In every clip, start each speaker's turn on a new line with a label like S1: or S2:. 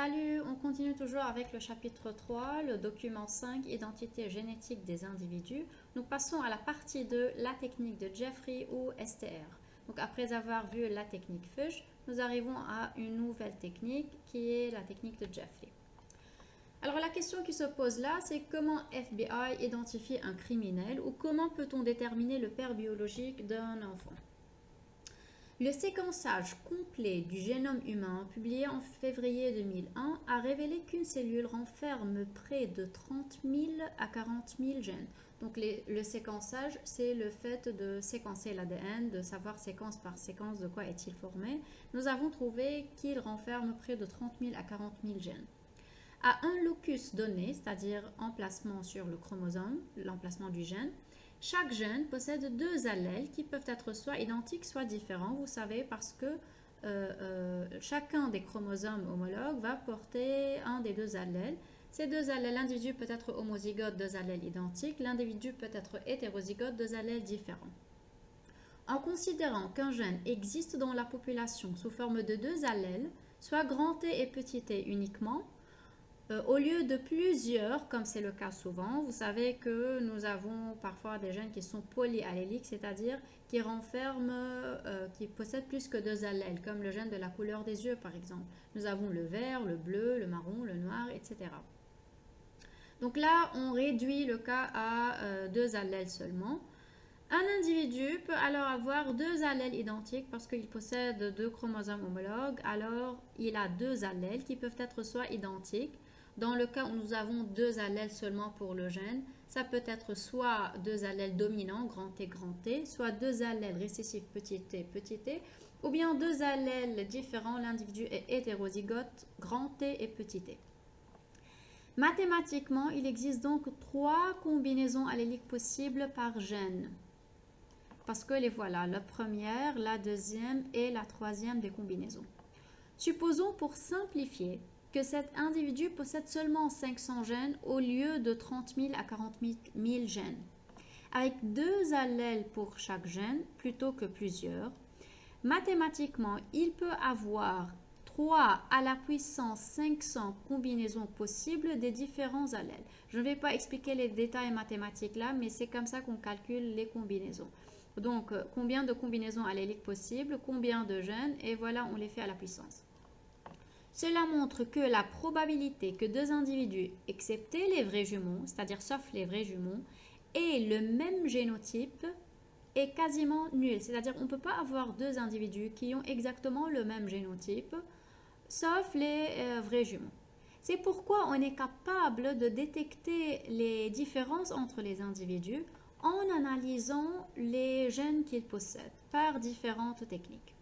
S1: Salut, on continue toujours avec le chapitre 3, le document 5, identité génétique des individus. Nous passons à la partie 2, la technique de Jeffrey ou STR. Donc après avoir vu la technique Fuchs, nous arrivons à une nouvelle technique qui est la technique de Jeffrey. Alors la question qui se pose là, c'est comment FBI identifie un criminel ou comment peut-on déterminer le père biologique d'un enfant. Le séquençage complet du génome humain, publié en février 2001, a révélé qu'une cellule renferme près de 30 000 à 40 000 gènes. Donc le séquençage, c'est le fait de séquencer l'ADN, de savoir séquence par séquence de quoi est-il formé. Nous avons trouvé qu'il renferme près de 30 000 à 40 000 gènes. À un locus donné, c'est-à-dire emplacement sur le chromosome, l'emplacement du gène, chaque gène possède deux allèles qui peuvent être soit identiques, soit différents. Vous savez, parce que chacun des chromosomes homologues va porter un des deux allèles. Ces deux allèles, l'individu peut être homozygote, deux allèles identiques. L'individu peut être hétérozygote, deux allèles différents. En considérant qu'un gène existe dans la population sous forme de deux allèles, soit grand T et petit t uniquement, au lieu de plusieurs, comme c'est le cas souvent, vous savez que nous avons parfois des gènes qui sont polyalléliques, c'est-à-dire qui renferment, qui possèdent plus que deux allèles, comme le gène de la couleur des yeux par exemple. Nous avons le vert, le bleu, le marron, le noir, etc. Donc là, on réduit le cas à deux allèles seulement. Un individu peut alors avoir deux allèles identiques parce qu'il possède deux chromosomes homologues. Alors, il a deux allèles qui peuvent être soit identiques. Dans le cas où nous avons deux allèles seulement pour le gène, ça peut être soit deux allèles dominants, grand T, soit deux allèles récessifs, petit t, ou bien deux allèles différents, l'individu est hétérozygote, grand T et petit t. Mathématiquement, il existe donc trois combinaisons alléliques possibles par gène. Parce que les voilà, la première, la deuxième et la troisième des combinaisons. Supposons pour simplifier que cet individu possède seulement 500 gènes au lieu de 30 000 à 40 000 gènes. Avec deux allèles pour chaque gène plutôt que plusieurs, mathématiquement, il peut avoir 3 à la puissance 500 combinaisons possibles des différents allèles. Je ne vais pas expliquer les détails mathématiques là, mais c'est comme ça qu'on calcule les combinaisons. Donc, combien de combinaisons alléliques possibles, combien de gènes, et voilà, on les fait à la puissance. Cela montre que la probabilité que deux individus, excepté les vrais jumeaux, c'est-à-dire sauf les vrais jumeaux, aient le même génotype est quasiment nulle. C'est-à-dire qu'on ne peut pas avoir deux individus qui ont exactement le même génotype, sauf les vrais jumeaux. C'est pourquoi on est capable de détecter les différences entre les individus en analysant les gènes qu'ils possèdent par différentes techniques.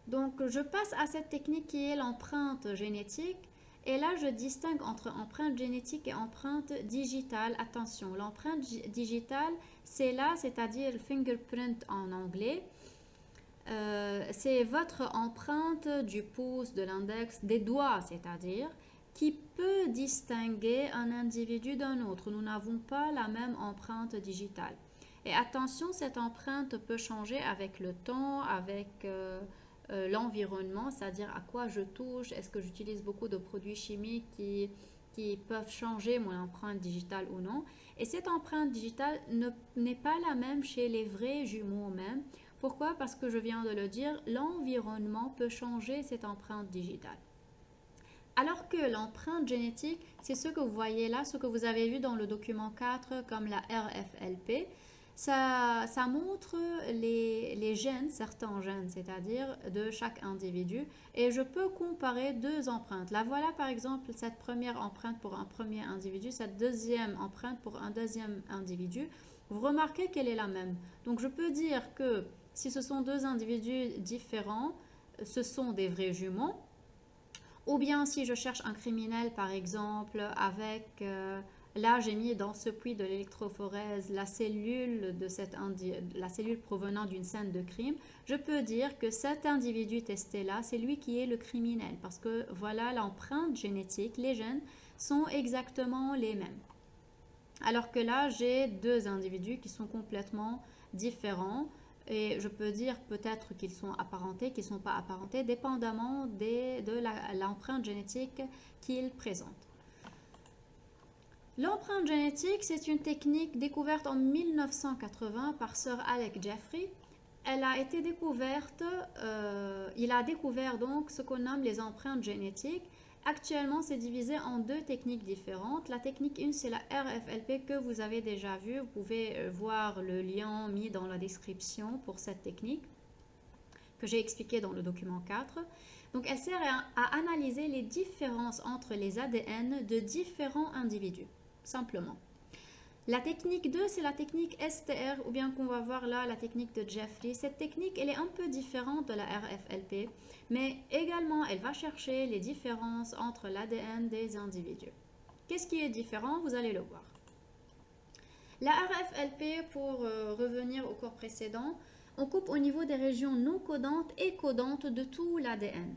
S1: Donc, je passe à cette technique qui est l'empreinte génétique. Et là, je distingue entre empreinte génétique et empreinte digitale. Attention, l'empreinte digitale, c'est là, c'est-à-dire fingerprint en anglais. C'est votre empreinte du pouce, de l'index, des doigts, c'est-à-dire, qui peut distinguer un individu d'un autre. Nous n'avons pas la même empreinte digitale. Et attention, cette empreinte peut changer avec le temps, avec l'environnement, c'est-à-dire à quoi je touche, est-ce que j'utilise beaucoup de produits chimiques qui peuvent changer mon empreinte digitale ou non. Et cette empreinte digitale n'est pas la même chez les vrais jumeaux même. Pourquoi? Parce que je viens de le dire, l'environnement peut changer cette empreinte digitale. Alors que l'empreinte génétique, c'est ce que vous voyez là, ce que vous avez vu dans le document 4 comme la RFLP. Ça montre les gènes, certains gènes, c'est-à-dire de chaque individu. Et je peux comparer deux empreintes. Là, voilà par exemple cette première empreinte pour un premier individu, cette deuxième empreinte pour un deuxième individu. Vous remarquez qu'elle est la même. Donc, je peux dire que si ce sont deux individus différents, ce sont des vrais jumeaux. Ou bien si je cherche un criminel, par exemple, avec... là, j'ai mis dans ce puits de l'électrophorèse la cellule provenant d'une scène de crime. Je peux dire que cet individu testé là, c'est lui qui est le criminel. Parce que voilà, l'empreinte génétique, les gènes, sont exactement les mêmes. Alors que là, j'ai deux individus qui sont complètement différents. et je peux dire peut-être qu'ils sont apparentés, qu'ils ne sont pas apparentés, dépendamment de l'empreinte génétique qu'ils présentent. L'empreinte génétique, c'est une technique découverte en 1980 par Sir Alec Jeffrey. Elle a été découverte, il a découvert donc ce qu'on nomme les empreintes génétiques. Actuellement, c'est divisé en deux techniques différentes. La technique 1, c'est la RFLP que vous avez déjà vue. Vous pouvez voir le lien mis dans la description pour cette technique que j'ai expliqué dans le document 4. Donc, elle sert à analyser les différences entre les ADN de différents individus, simplement. La technique 2, c'est la technique STR, ou bien qu'on va voir là, la technique de Jeffrey. Cette technique, elle est un peu différente de la RFLP, mais également, elle va chercher les différences entre l'ADN des individus. Qu'est-ce qui est différent? Vous allez le voir. La RFLP, pour revenir au cours précédent, on coupe au niveau des régions non codantes et codantes de tout l'ADN.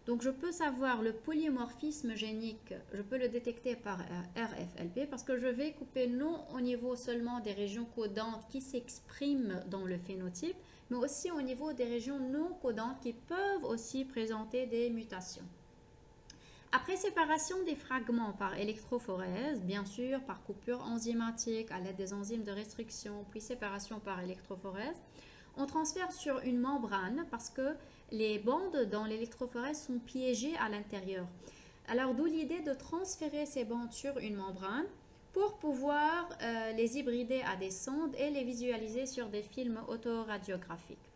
S1: Donc, je peux savoir le polymorphisme génique, je peux le détecter par RFLP parce que je vais couper non au niveau seulement des régions codantes qui s'expriment dans le phénotype, mais aussi au niveau des régions non codantes qui peuvent aussi présenter des mutations. Après séparation des fragments par électrophorèse, bien sûr par coupure enzymatique à l'aide des enzymes de restriction, puis séparation par électrophorèse, on transfère sur une membrane parce que les bandes dans l'électrophorèse sont piégées à l'intérieur. Alors d'où l'idée de transférer ces bandes sur une membrane pour pouvoir les hybrider à des sondes et les visualiser sur des films autoradiographiques.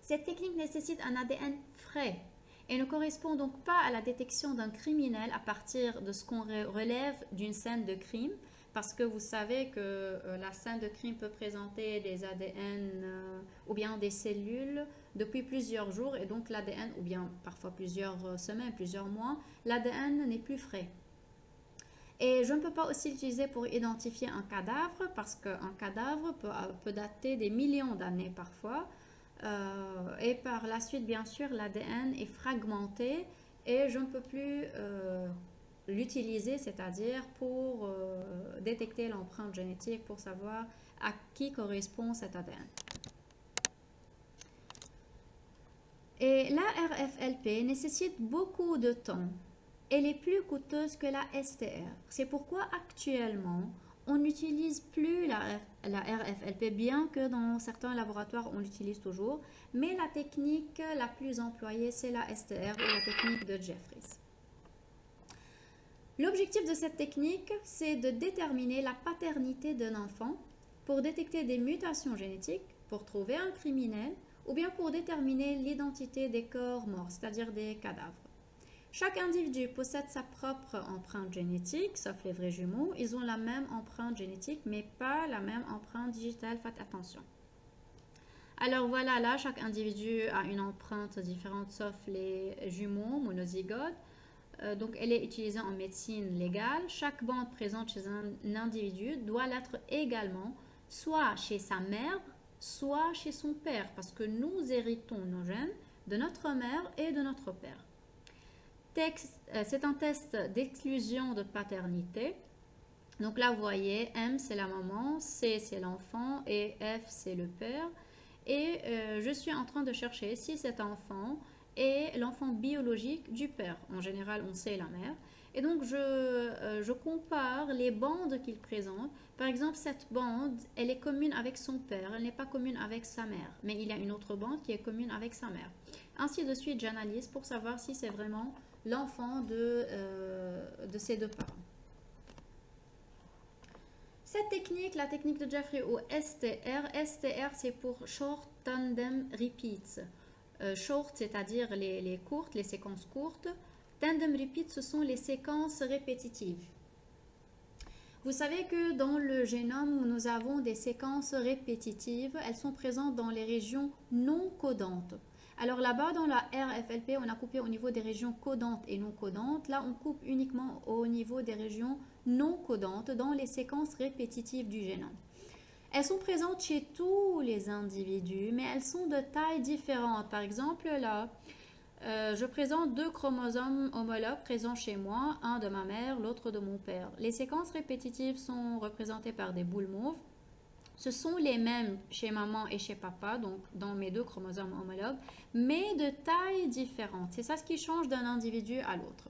S1: Cette technique nécessite un ADN frais et ne correspond donc pas à la détection d'un criminel à partir de ce qu'on relève d'une scène de crime, parce que vous savez que la scène de crime peut présenter des ADN ou bien des cellules depuis plusieurs jours, et donc l'ADN, ou bien parfois plusieurs semaines, plusieurs mois, l'ADN n'est plus frais. Et je ne peux pas aussi l'utiliser pour identifier un cadavre, parce qu'un cadavre peut dater des millions d'années parfois. Et par la suite, bien sûr, l'ADN est fragmenté et je ne peux plus l'utiliser, c'est-à-dire pour détecter l'empreinte génétique, pour savoir à qui correspond cet ADN. Et la RFLP nécessite beaucoup de temps. Elle est plus coûteuse que la STR. C'est pourquoi actuellement, on n'utilise plus la RFLP, bien que dans certains laboratoires, on l'utilise toujours. Mais la technique la plus employée, c'est la STR ou la technique de Jeffries. L'objectif de cette technique, c'est de déterminer la paternité d'un enfant pour détecter des mutations génétiques, pour trouver un criminel, ou bien pour déterminer l'identité des corps morts, c'est-à-dire des cadavres. Chaque individu possède sa propre empreinte génétique, sauf les vrais jumeaux. Ils ont la même empreinte génétique, mais pas la même empreinte digitale. Faites attention. Alors voilà, là, chaque individu a une empreinte différente, sauf les jumeaux monozygotes. Donc, elle est utilisée en médecine légale. Chaque bande présente chez un individu doit l'être également, soit chez sa mère, soit chez son père, parce que nous héritons nos gènes de notre mère et de notre père. C'est un test d'exclusion de paternité. Donc là, vous voyez, M, c'est la maman, C, c'est l'enfant et F, c'est le père. Et je suis en train de chercher si cet enfant est l'enfant biologique du père. En général, on sait la mère. Et donc, je compare les bandes qu'il présente. Par exemple, cette bande, elle est commune avec son père, elle n'est pas commune avec sa mère. Mais il y a une autre bande qui est commune avec sa mère. Ainsi de suite, j'analyse pour savoir si c'est vraiment l'enfant de ces deux parents. Cette technique, la technique de Jeffrey ou STR, c'est pour Short Tandem Repeats. Short, c'est-à-dire les courtes, les séquences courtes. Tandem Repeats, ce sont les séquences répétitives. Vous savez que dans le génome, nous avons des séquences répétitives. Elles sont présentes dans les régions non codantes. Alors là-bas, dans la RFLP, on a coupé au niveau des régions codantes et non codantes. Là, on coupe uniquement au niveau des régions non codantes dans les séquences répétitives du génome. Elles sont présentes chez tous les individus, mais elles sont de tailles différentes. Par exemple, là, je présente deux chromosomes homologues présents chez moi, un de ma mère, l'autre de mon père. Les séquences répétitives sont représentées par des boules mauves. ce sont les mêmes chez maman et chez papa, donc dans mes deux chromosomes homologues, mais de tailles différentes. C'est ça ce qui change d'un individu à l'autre.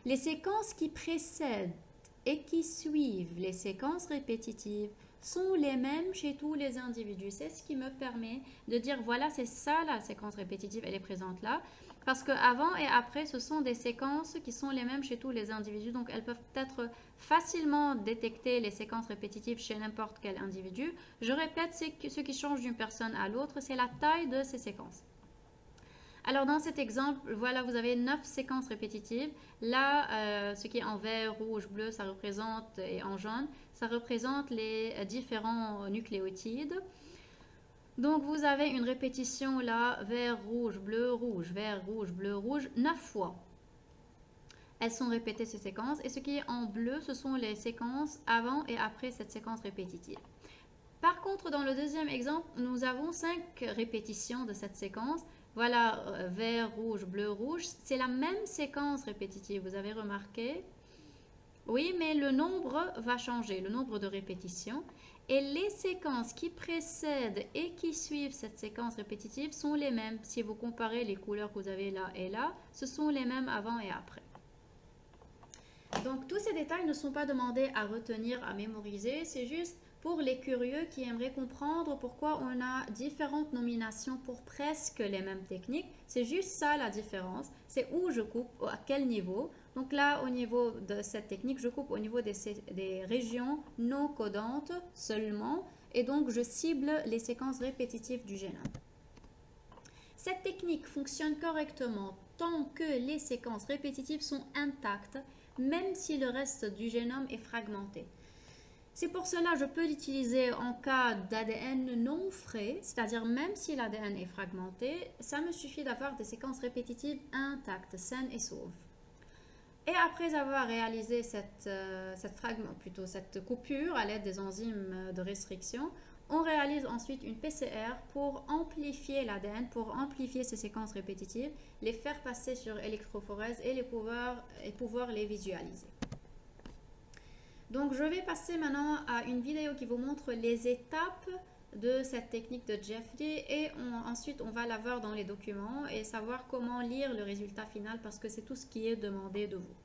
S1: Les séquences qui précèdent et qui suivent les séquences répétitives sont les mêmes chez tous les individus. C'est ce qui me permet de dire, voilà, c'est ça la séquence répétitive, elle est présente là. Parce que avant et après, ce sont des séquences qui sont les mêmes chez tous les individus. Donc, elles peuvent être facilement détecter les séquences répétitives chez n'importe quel individu. Je répète, ce qui change d'une personne à l'autre, c'est la taille de ces séquences. Alors, dans cet exemple, voilà, vous avez 9 séquences répétitives. Là, ce qui est en vert, rouge, bleu, ça représente, et en jaune, ça représente les différents nucléotides. Donc, vous avez une répétition là, vert, rouge, bleu, bleu, rouge, 9 fois. Elles sont répétées ces séquences. Et ce qui est en bleu, ce sont les séquences avant et après cette séquence répétitive. Par contre, dans le deuxième exemple, nous avons 5 répétitions de cette séquence. Voilà, vert, rouge, bleu, rouge. C'est la même séquence répétitive, vous avez remarqué? Oui, mais le nombre va changer, le nombre de répétitions. Et les séquences qui précèdent et qui suivent cette séquence répétitive sont les mêmes. Si vous comparez les couleurs que vous avez là et là, ce sont les mêmes avant et après. Donc, tous ces détails ne sont pas demandés à retenir, à mémoriser. C'est juste pour les curieux qui aimeraient comprendre pourquoi on a différentes nominations pour presque les mêmes techniques. C'est juste ça la différence. C'est où je coupe, à quel niveau. Donc là, au niveau de cette technique, je coupe au niveau des régions non codantes seulement. Et donc, je cible les séquences répétitives du génome. Cette technique fonctionne correctement tant que les séquences répétitives sont intactes, même si le reste du génome est fragmenté. C'est pour cela que je peux l'utiliser en cas d'ADN non frais, c'est-à-dire même si l'ADN est fragmenté, ça me suffit d'avoir des séquences répétitives intactes, saines et sauves. Et après avoir réalisé cette coupure à l'aide des enzymes de restriction, on réalise ensuite une PCR pour amplifier l'ADN, pour amplifier ces séquences répétitives, les faire passer sur électrophorèse et pouvoir les visualiser. Donc, je vais passer maintenant à une vidéo qui vous montre les étapes de cette technique de Jeffrey et ensuite on va la voir dans les documents et savoir comment lire le résultat final parce que c'est tout ce qui est demandé de vous.